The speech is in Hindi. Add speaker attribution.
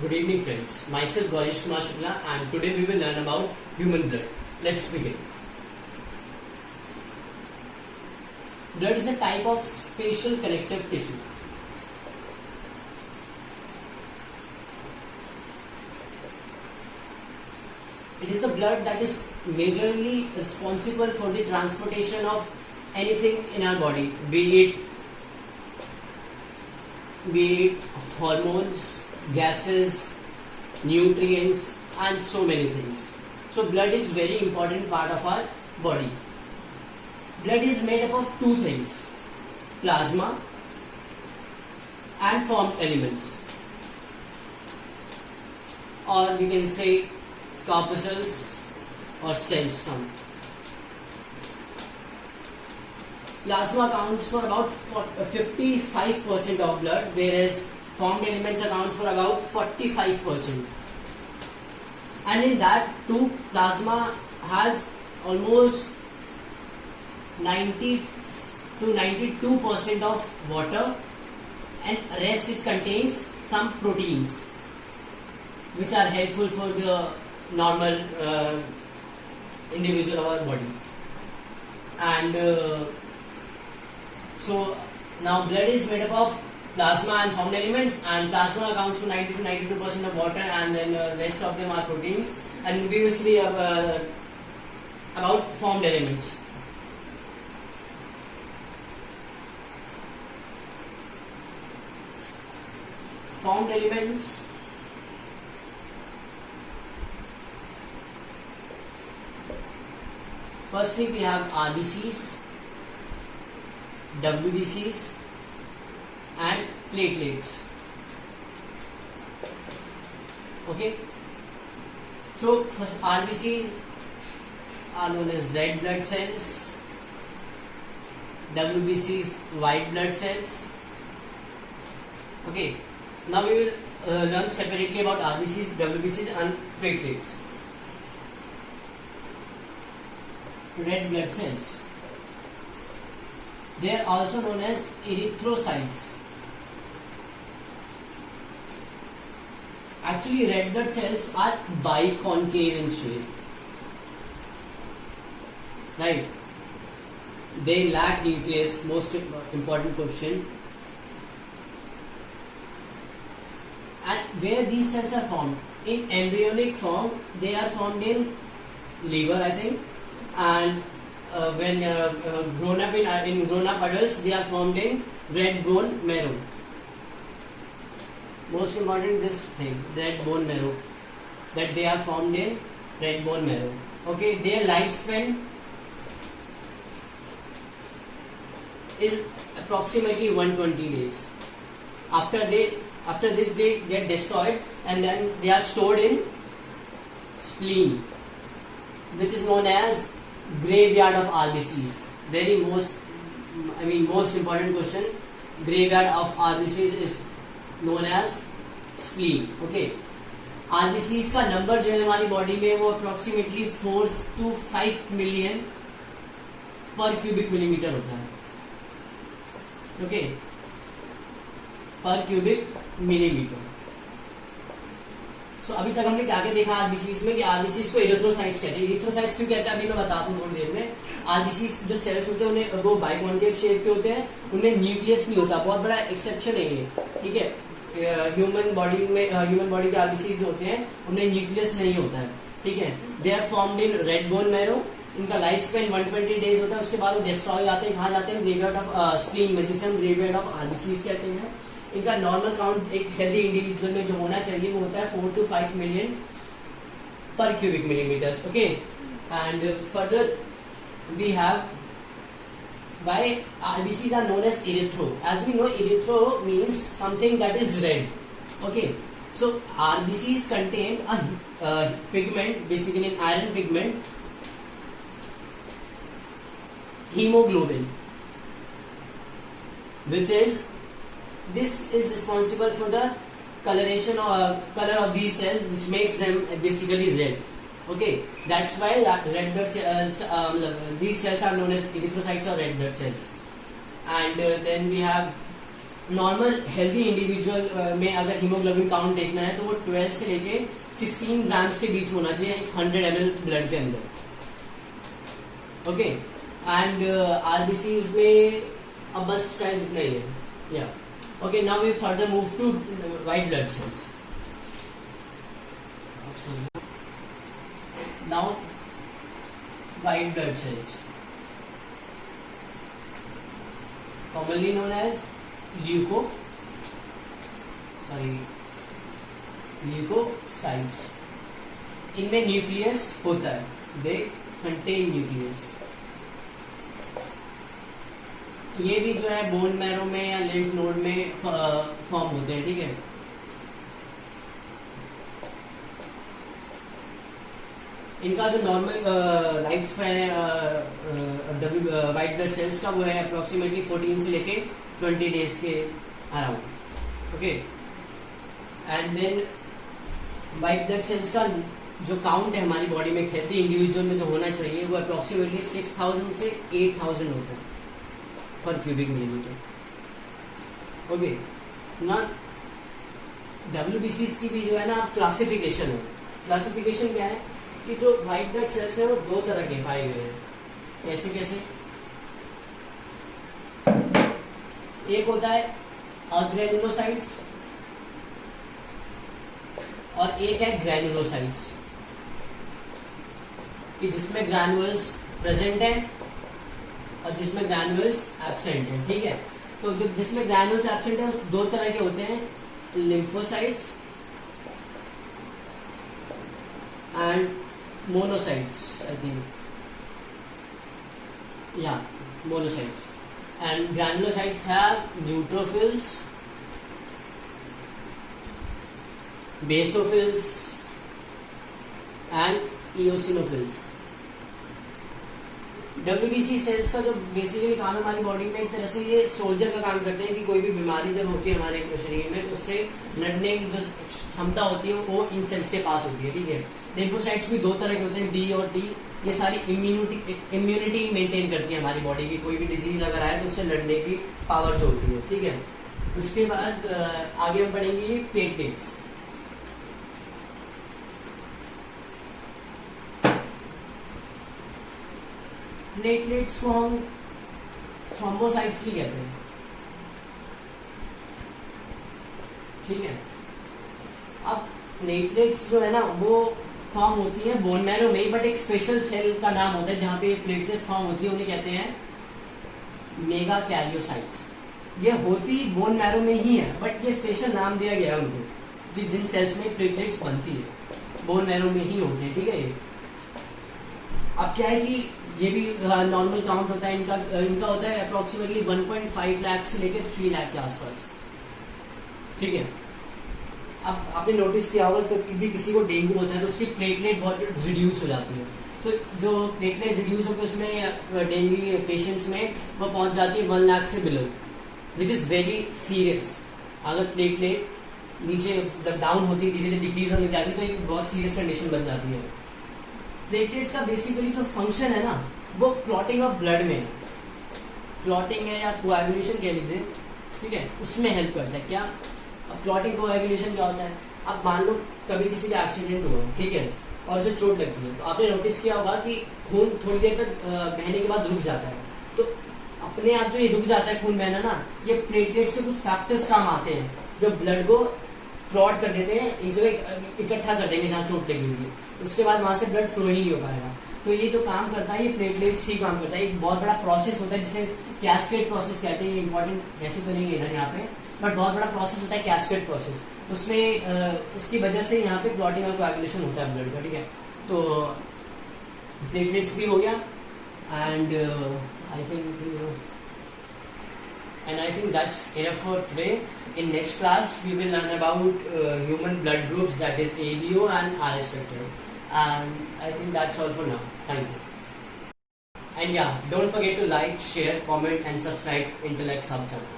Speaker 1: Good evening friends, myself Gaurish Kumar Shukla and today we will learn about human blood. Let's begin. Blood is a type of special connective tissue. It is the blood that is majorly responsible for the transportation of anything in our body, be it hormones, gases, nutrients and so many things. So blood is very important part of our body. Blood is made up of two things, plasma and formed elements, or we can say corpuscles or cells. Some plasma accounts for about 55% of blood, whereas formed elements accounts for about 45%. And in that too, plasma has almost 90 to 92% of water, and rest it contains some proteins which are helpful for the normal individual of our body. And so now blood is made up of plasma and formed elements, and plasma accounts for 90 to 92% of water, and then rest of them are proteins, and we will see about formed elements. Formed elements firstly we have RBCs, WBCs and platelets. Okay, so first RBCs are known as red blood cells, WBCs white blood cells. Okay, now we will learn separately about RBCs, WBCs and platelets. Red blood cells, they are also known as erythrocytes. Actually, red blood cells are biconcave in shape, right? They lack nucleus. Most important question. And where these cells are formed? In embryonic form, they are formed in liver, I think, and when grown up in grown up adults, they are formed in red bone marrow. Most important this thing, red bone marrow, that they are formed in red bone marrow. Okay, their lifespan is approximately 120 days. After this they get destroyed, and then they are stored in spleen, which is known as graveyard of RBCs. Most important question. Graveyard of RBCs is known as spleen. Okay, RBCs का नंबर जो है हमारी बॉडी में वो अप्रोक्सीमेटली 4 to 5 मिलियन पर क्यूबिक मिलीमीटर होता है. ओके, पर क्यूबिक मिलीमीटर. सो अभी तक हमने क्या क्या देखा आरबीसीज में कि आरबीसीज को एरिथ्रोसाइट्स कहते हैं. एरिथ्रोसाइट्स क्यों कहते हैं अभी मैं बताता हूँ थोड़ी देर में. आरबीसीज जो सेल्स होते हैं उन्हें वो बाइकॉन्केव शेप के होते हैं, उनमें न्यूक्लियस नहीं होता. बहुत बड़ा एक्सेप्शन है ये, ठीक है. ह्यूमन बॉडी के आरबीसीज होते हैं उनमें न्यूक्लियस नहीं होता है, ठीक है. They are formed in red bone marrow. इनका लाइफ स्पेन 120 डेज होता है. उसके बाद वो डिस्ट्रॉय हो जाते हैं. कहाँ जाते हैं? ग्रेवयार्ड ऑफ स्प्लीन में, जिसे हम ग्रेवयार्ड ऑफ आरबीसीज कहते हैं. इनका नॉर्मल काउंट एक हेल्दी इंडिविजुअल में जो होना चाहिए वो होता है 4 to 5 मिलियन पर cubic millimetres. Okay, and further we have why RBCs are known as erythro. As we know, erythro means something that is red. Okay, so RBCs contain a pigment, basically an iron pigment, hemoglobin, which is responsible for the coloration or color of these cells, which makes them basically red. Okay, that's why red blood cells, these cells are known as erythrocytes or red blood cells. And then we have normal healthy individual में अगर हीमोग्लोबिन काउंट देखना है तो वो 12 से लेके 16 ग्राम्स के बीच में होना चाहिए 100 ml ब्लड के अंदर. ओके, एंड आरबीसीज में अब बस शायद इतना ही है. या okay, now we further move to white blood cells. Now white blood cells commonly known as leukocytes. इनमें न्यूक्लियस होता है, दे कंटेन न्यूक्लियस. ये भी जो है बोन मैरो में या लिम्फ नोड में फॉर्म होते हैं. ठीक है, इनका जो नॉर्मल लाइफ स्पैन है व्हाइट ब्लड सेल्स का वो है अप्रोक्सीमेटली 14 से लेके 20 डेज के around. Okay, and then white blood cells का जो काउंट है हमारी बॉडी में हेल्थी इंडिविजुअल में जो होना चाहिए वो अप्रोक्सीमेटली 6000 से 8000 होता है पर क्यूबिक मिलीमीटर. ओके, ना डब्ल्यूबीसी की भी जो है ना क्लासिफिकेशन है. क्लासिफिकेशन क्या है कि जो व्हाइट ब्लड सेल्स है वो दो तरह के पाए गए हैं. कैसे कैसे? एक होता है अग्रेनुलोसाइट्स और एक है ग्रैनुलोसाइट्स, कि जिसमें ग्रैनुअल्स प्रेजेंट है और जिसमें ग्रैनुअल्स एब्सेंट है. ठीक है, तो जो जिसमें ग्रैनुअल्स एब्सेंट है दो तरह के होते हैं, lymphocytes and monocytes, I think. Yeah, monocytes. And granulocytes have neutrophils, basophils, and eosinophils. WBC cells का जो बेसिकली काम है हमारी बॉडी में, एक तरह से ये सोल्जर का काम करते हैं कि कोई भी बीमारी जब होती है हमारे शरीर में तो उससे लड़ने की जो क्षमता होती है वो इन सेल्स के पास होती है. ठीक है, लिम्फोसाइट्स भी दो तरह के होते हैं, बी और टी. ये सारी इम्यूनिटी मेंटेन करती है हमारी बॉडी की. कोई भी डिजीज अगर आए तो उससे लड़ने की पावर जो होती है. ठीक है, उसके बाद आगे हम पढ़ेंगे प्लेटलेट्स. प्लेटलेट्स को हम थ्रोम्बोसाइट्स भी कहते हैं. ठीक है, अब प्लेटलेट्स जो है ना वो फॉर्म होती है बोन मैरो में, बट एक स्पेशल सेल का नाम होता है जहां पे प्लेटलेट्स फॉर्म होती है, उन्हें कहते हैं मेगा कैरियोसाइट्स. ये होती बोन मैरो में ही है, बट ये स्पेशल नाम दिया गया है उनको जिन सेल्स में प्लेटलेट्स बनती है बोन मैरो में ही होते हैं. ठीक है, अब क्या है कि ये भी नॉर्मल काउंट होता है इनका होता है अप्रोक्सीमेटली 1.5 लाख से लेकर 3 लाख के आसपास. ठीक है, अब आपने नोटिस किया होगा तो भी किसी को डेंगू होता है तो उसकी प्लेटलेट बहुत रिड्यूस हो जाती है. तो जो प्लेटलेट रिड्यूस होकर उसमें डेंगू पेशेंट्स में वो पहुंच जाती है 1 लाख से below, which is very serious. अगर प्लेटलेट नीचे डाउन होती है, धीरे धीरे डिक्रीज होने जाती है तो एक बहुत सीरियस कंडीशन बन जाती है. प्लेटलेट्स का बेसिकली जो फंक्शन है ना वो क्लॉटिंग ऑफ ब्लड में है. क्लॉटिंग है या कोएगुलेशन कह लीजिए. ठीक है, उसमें हेल्प करता है. क्या अब क्लॉटिंग कोएगुलेशन क्या होता है? अब मान लो कभी किसी का एक्सीडेंट हुआ, ठीक है, और उसे चोट लगती है तो आपने नोटिस किया होगा कि खून थोड़ी देर तक बहने के बाद रुक जाता है. तो अपने आप जो ये रुक जाता है खून बहना ना, ये प्लेटलेट्स के कुछ फैक्टर्स काम आते हैं जो ब्लड को क्लॉट कर देते हैं, एक जगह इकट्ठा कर देंगे जहाँ चोट लगी हुई है. उसके बाद वहां से ब्लड फ्लो ही नहीं हो पाएगा. तो ये जो काम करता है ये प्लेटलेट्स ही काम करता है. एक बहुत बड़ा प्रोसेस होता है जिसे कैस्केड प्रोसेस कहते हैं. ये इंपॉर्टेंट ऐसे तो नहीं है इधर यहाँ पे, बट बहुत बड़ा प्रोसेस होता है कैस्केड प्रोसेस. उसमें उसकी वजह से यहाँ पे क्लॉटिंग और कोएगुलेशन होता है ब्लड का. ठीक है, तो प्लेटलेट्स भी हो गया. And I think that's enough for today. In next class, we will learn about human blood groups, that is ABO and RS factor. And I think that's all for now. Thank you. And yeah, don't forget to like, share, comment and subscribe Intellect Hub channel.